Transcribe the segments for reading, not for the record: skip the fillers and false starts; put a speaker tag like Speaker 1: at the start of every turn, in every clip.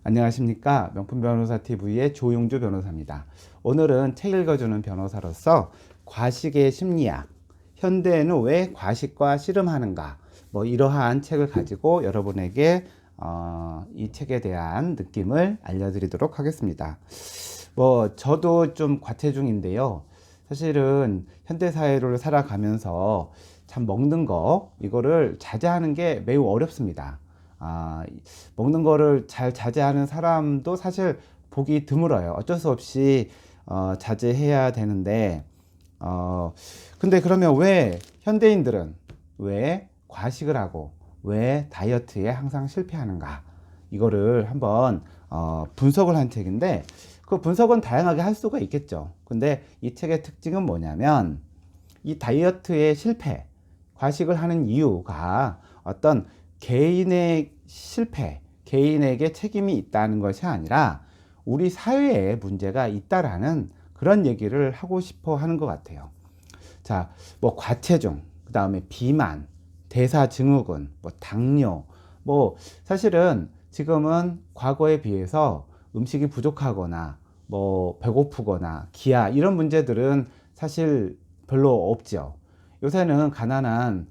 Speaker 1: 안녕하십니까. 명품변호사TV의 조용주 변호사입니다. 오늘은 책 읽어주는 변호사로서 과식의 심리학, 현대에는 왜 과식과 씨름하는가, 이러한 책을 가지고 여러분에게 이 책에 대한 느낌을 알려드리도록 하겠습니다. 저도 좀 과체중인데요. 사실은 현대사회를 살아가면서 참 먹는 거, 이거를 자제하는 게 매우 어렵습니다. 먹는 거를 잘 자제하는 사람도 사실 보기 드물어요. 어쩔 수 없이 자제해야 되는데, 근데 그러면 왜 현대인들은 왜 과식을 하고 왜 다이어트에 항상 실패하는가? 이거를 한번 분석을 한 책인데, 그 분석은 다양하게 할 수가 있겠죠. 근데 이 책의 특징은 뭐냐면, 이 다이어트의 실패, 과식을 하는 이유가 어떤 개인의 실패, 개인에게 책임이 있다는 것이 아니라 우리 사회에 문제가 있다라는 그런 얘기를 하고 싶어 하는 것 같아요. 자, 과체중, 그 다음에 비만, 대사증후군, 당뇨, 사실은 지금은 과거에 비해서 음식이 부족하거나 배고프거나 기아 이런 문제들은 사실 별로 없죠. 요새는 가난한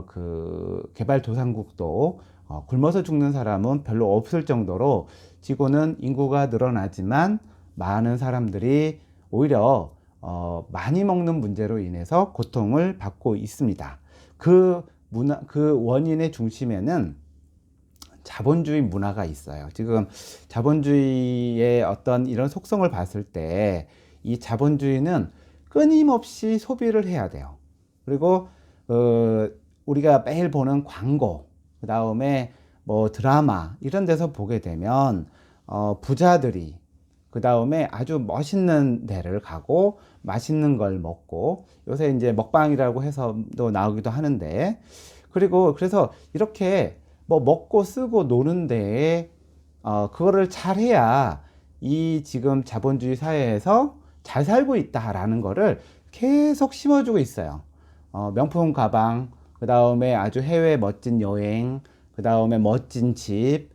Speaker 1: 그 개발도상국도 굶어서 죽는 사람은 별로 없을 정도로 지구는 인구가 늘어나지만 많은 사람들이 오히려 많이 먹는 문제로 인해서 고통을 받고 있습니다. 그 원인의 중심에는 자본주의 문화가 있어요. 지금 자본주의의 어떤 이런 속성을 봤을 때 이 자본주의는 끊임없이 소비를 해야 돼요. 그리고 우리가 매일 보는 광고, 그 다음에 드라마 이런 데서 보게 되면 부자들이 그 다음에 아주 멋있는 데를 가고 맛있는 걸 먹고, 요새 이제 먹방이라고 해서도 나오기도 하는데, 그리고 그래서 이렇게 먹고 쓰고 노는 데에 그거를 잘 해야 이 지금 자본주의 사회에서 잘 살고 있다라는 거를 계속 심어주고 있어요. 명품 가방, 그 다음에 아주 해외 멋진 여행, 그 다음에 멋진 집,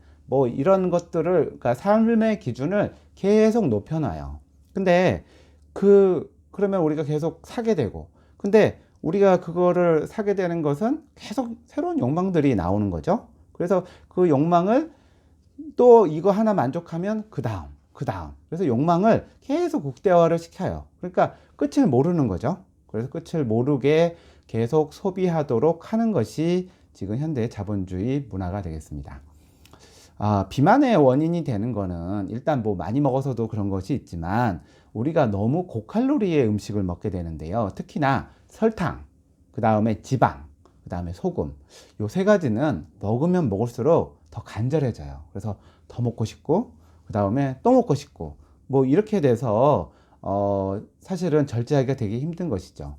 Speaker 1: 이런 것들을, 그러니까 삶의 기준을 계속 높여놔요. 근데 그러면 우리가 계속 사게 되고, 근데 우리가 그거를 사게 되는 것은 계속 새로운 욕망들이 나오는 거죠. 그래서 그 욕망을 또 이거 하나 만족하면 그 다음. 그래서 욕망을 계속 극대화를 시켜요. 그러니까 끝을 모르는 거죠. 그래서 끝을 모르게 계속 소비하도록 하는 것이 지금 현대 자본주의 문화가 되겠습니다. 비만의 원인이 되는 거는 일단 많이 먹어서도 그런 것이 있지만, 우리가 너무 고칼로리의 음식을 먹게 되는데요. 특히나 설탕, 그 다음에 지방, 그 다음에 소금, 요 세 가지는 먹으면 먹을수록 더 간절해져요. 그래서 더 먹고 싶고, 그 다음에 또 먹고 싶고, 이렇게 돼서 사실은 절제하기가 되게 힘든 것이죠.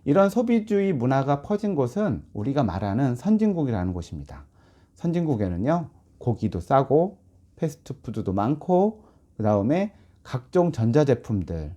Speaker 1: 이런 소비주의 문화가 퍼진 곳은 우리가 말하는 선진국이라는 곳입니다. 선진국에는요, 고기도 싸고 패스트푸드도 많고, 그 다음에 각종 전자제품들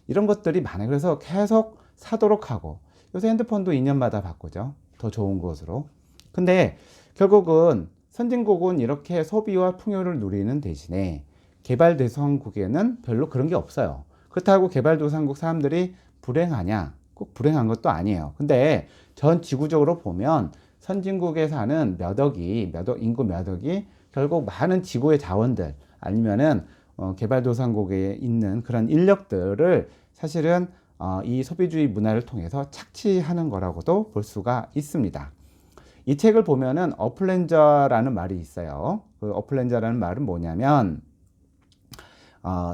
Speaker 1: 이런 것들이 많아요. 그래서 계속 사도록 하고, 요새 핸드폰도 2년마다 바꾸죠. 더 좋은 것으로. 근데 결국은 선진국은 이렇게 소비와 풍요를 누리는 대신에 개발도상국에는 별로 그런 게 없어요. 그렇다고 개발도상국 사람들이 불행하냐? 꼭 불행한 것도 아니에요. 근데 전 지구적으로 보면 선진국에 사는 인구 몇 억이 결국 많은 지구의 자원들, 아니면은 개발도상국에 있는 그런 인력들을 사실은 이 소비주의 문화를 통해서 착취하는 거라고도 볼 수가 있습니다. 이 책을 보면은 어플렌저라는 말이 있어요. 그 어플렌저라는 말은 뭐냐면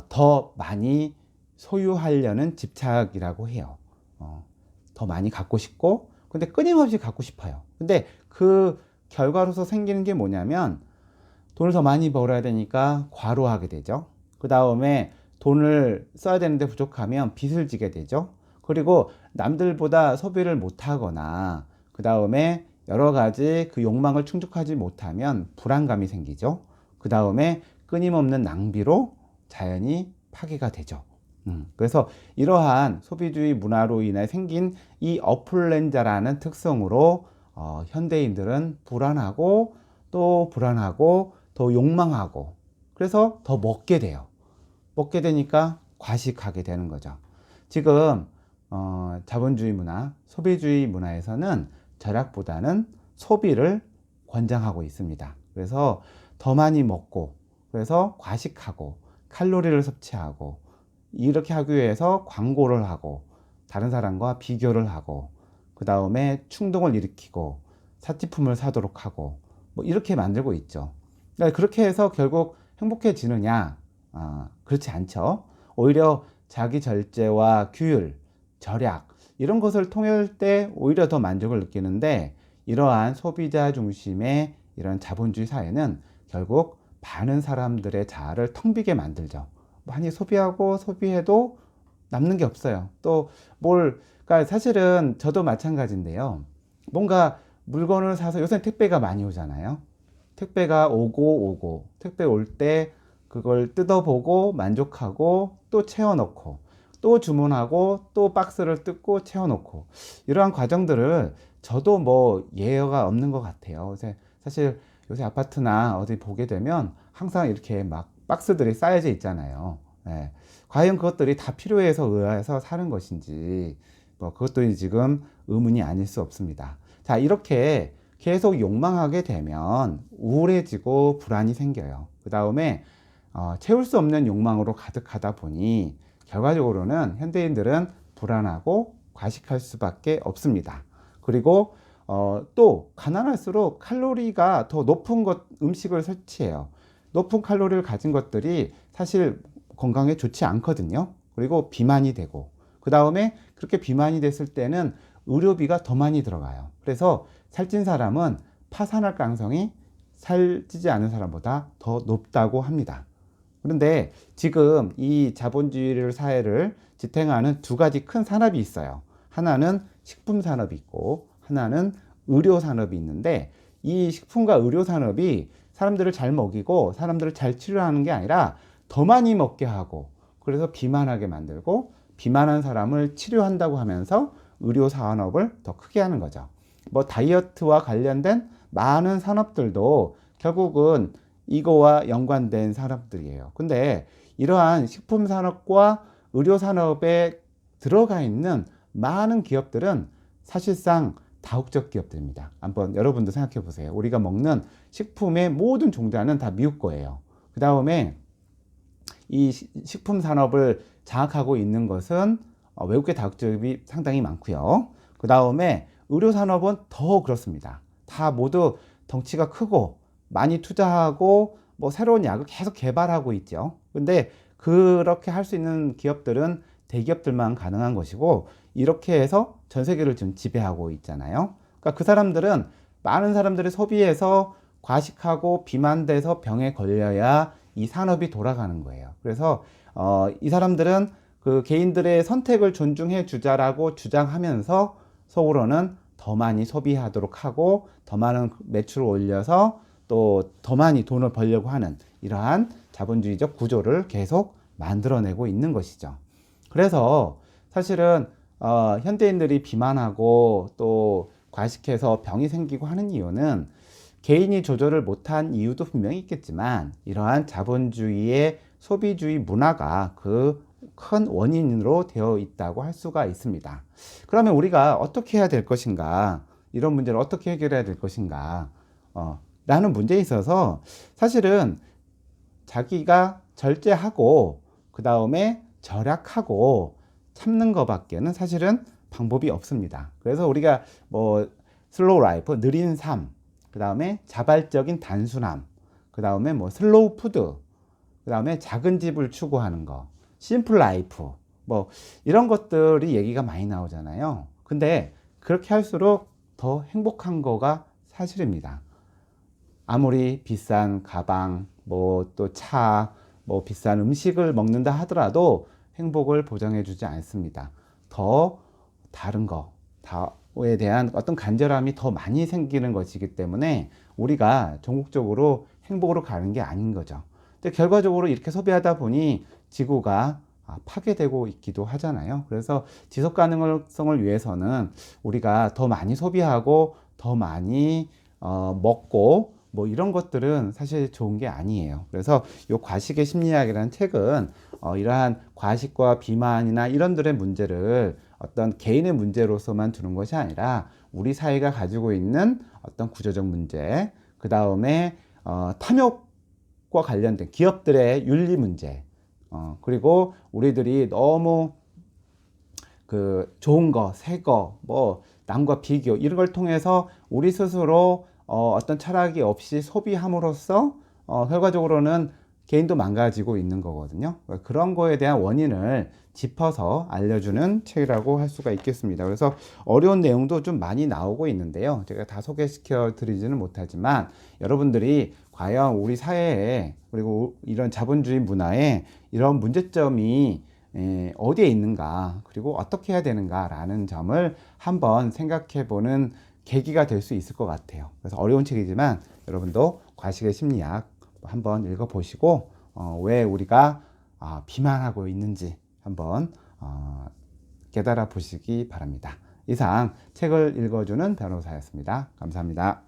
Speaker 1: 더 많이 소유하려는 집착이라고 해요. 더 많이 갖고 싶고, 근데 끊임없이 갖고 싶어요. 근데 그 결과로서 생기는 게 뭐냐면 돈을 더 많이 벌어야 되니까 과로하게 되죠. 그 다음에 돈을 써야 되는데 부족하면 빚을 지게 되죠. 그리고 남들보다 소비를 못하거나, 그 다음에 여러 가지 그 욕망을 충족하지 못하면 불안감이 생기죠. 그 다음에 끊임없는 낭비로 자연히 파괴가 되죠. 그래서 이러한 소비주의 문화로 인해 생긴 이 어플렌자라는 특성으로 현대인들은 불안하고 또 더 욕망하고, 그래서 더 먹게 돼요. 먹게 되니까 과식하게 되는 거죠. 지금 자본주의 문화, 소비주의 문화에서는 절약보다는 소비를 권장하고 있습니다. 그래서 더 많이 먹고, 그래서 과식하고 칼로리를 섭취하고, 이렇게 하기 위해서 광고를 하고 다른 사람과 비교를 하고, 그 다음에 충동을 일으키고 사치품을 사도록 하고, 뭐 이렇게 만들고 있죠. 그러니까 그렇게 해서 결국 행복해지느냐? 그렇지 않죠. 오히려 자기 절제와 규율, 절약 이런 것을 통할 때 오히려 더 만족을 느끼는데, 이러한 소비자 중심의 이런 자본주의 사회는 결국 많은 사람들의 자아를 텅 비게 만들죠. 많이 소비하고 소비해도 남는 게 없어요. 또 그러니까 사실은 저도 마찬가지인데요. 뭔가 물건을 사서 요새 택배가 많이 오잖아요. 택배가 오고 택배 올 때 그걸 뜯어보고 만족하고 또 채워넣고 또 주문하고 또 박스를 뜯고 채워놓고, 이러한 과정들을 저도 뭐 예외가 없는 것 같아요. 사실 요새 아파트나 어디 보게 되면 항상 이렇게 막 박스들이 쌓여져 있잖아요. 예. 과연 그것들이 다 필요해서 의해서 사는 것인지, 뭐 그것도 지금 의문이 아닐 수 없습니다. 자, 이렇게 계속 욕망하게 되면 우울해지고 불안이 생겨요. 그 다음에 채울 수 없는 욕망으로 가득하다 보니 결과적으로는 현대인들은 불안하고 과식할 수밖에 없습니다. 그리고 또 가난할수록 칼로리가 더 높은 음식을 섭취해요. 높은 칼로리를 가진 것들이 사실 건강에 좋지 않거든요. 그리고 비만이 되고, 그 다음에 그렇게 비만이 됐을 때는 의료비가 더 많이 들어가요. 그래서 살찐 사람은 파산할 가능성이 살찌지 않은 사람보다 더 높다고 합니다. 그런데 지금 이 자본주의 사회를 지탱하는 두 가지 큰 산업이 있어요. 하나는 식품 산업이 있고 하나는 의료 산업이 있는데, 이 식품과 의료 산업이 사람들을 잘 먹이고 사람들을 잘 치료하는 게 아니라 더 많이 먹게 하고, 그래서 비만하게 만들고 비만한 사람을 치료한다고 하면서 의료 산업을 더 크게 하는 거죠. 뭐 다이어트와 관련된 많은 산업들도 결국은 이거와 연관된 산업들이에요. 근데 이러한 식품 산업과 의료 산업에 들어가 있는 많은 기업들은 사실상 다국적 기업들입니다. 한번 여러분도 생각해 보세요. 우리가 먹는 식품의 모든 종자는 다 미국 거예요. 그 다음에 이 식품 산업을 장악하고 있는 것은 외국의 다국적이 상당히 많고요. 그 다음에 의료 산업은 더 그렇습니다. 다 모두 덩치가 크고 많이 투자하고 뭐 새로운 약을 계속 개발하고 있죠. 근데 그렇게 할 수 있는 기업들은 대기업들만 가능한 것이고, 이렇게 해서 전 세계를 지금 지배하고 있잖아요. 그러니까 그 사람들은 많은 사람들이 소비해서 과식하고 비만돼서 병에 걸려야 이 산업이 돌아가는 거예요. 그래서 이 사람들은 그 개인들의 선택을 존중해 주자라고 주장하면서 속으로는 더 많이 소비하도록 하고 더 많은 매출을 올려서 또 더 많이 돈을 벌려고 하는 이러한 자본주의적 구조를 계속 만들어내고 있는 것이죠. 그래서 사실은 현대인들이 비만하고 또 과식해서 병이 생기고 하는 이유는 개인이 조절을 못한 이유도 분명히 있겠지만, 이러한 자본주의의 소비주의 문화가 그 큰 원인으로 되어 있다고 할 수가 있습니다. 그러면 우리가 어떻게 해야 될 것인가, 이런 문제를 어떻게 해결해야 될 것인가 라는 문제에 있어서 사실은 자기가 절제하고 그 다음에 절약하고 참는 것밖에는 사실은 방법이 없습니다. 그래서 우리가 뭐 슬로우 라이프, 느린 삶, 그 다음에 자발적인 단순함, 그 다음에 뭐 슬로우 푸드, 그 다음에 작은 집을 추구하는 거, 심플 라이프, 뭐 이런 것들이 얘기가 많이 나오잖아요. 근데 그렇게 할수록 더 행복한 거가 사실입니다. 아무리 비싼 가방, 뭐 또 차, 뭐 비싼 음식을 먹는다 하더라도 행복을 보장해 주지 않습니다. 더 다른 거에 대한 어떤 간절함이 더 많이 생기는 것이기 때문에 우리가 전국적으로 행복으로 가는 게 아닌 거죠. 근데 결과적으로 이렇게 소비하다 보니 지구가 파괴되고 있기도 하잖아요. 그래서 지속 가능성을 위해서는 우리가 더 많이 소비하고 더 많이 먹고 뭐 이런 것들은 사실 좋은 게 아니에요. 그래서 요 과식의 심리학이라는 책은 이러한 과식과 비만이나 이런들의 문제를 어떤 개인의 문제로서만 두는 것이 아니라 우리 사회가 가지고 있는 어떤 구조적 문제, 그 다음에 탐욕과 관련된 기업들의 윤리 문제, 그리고 우리들이 너무 그 좋은 거, 새 거, 뭐 남과 비교 이런 걸 통해서 우리 스스로 어떤 철학이 없이 소비함으로써 결과적으로는 개인도 망가지고 있는 거거든요. 그런 거에 대한 원인을 짚어서 알려주는 책이라고 할 수가 있겠습니다. 그래서 어려운 내용도 좀 많이 나오고 있는데요. 제가 다 소개시켜 드리지는 못하지만 여러분들이 과연 우리 사회에 그리고 이런 자본주의 문화에 이런 문제점이 어디에 있는가 그리고 어떻게 해야 되는가 라는 점을 한번 생각해 보는 계기가 될 수 있을 것 같아요. 그래서 어려운 책이지만 여러분도 과식의 심리학 한번 읽어 보시고 왜 우리가 비만하고 있는지 한번 깨달아 보시기 바랍니다. 이상 책을 읽어주는 변호사였습니다. 감사합니다.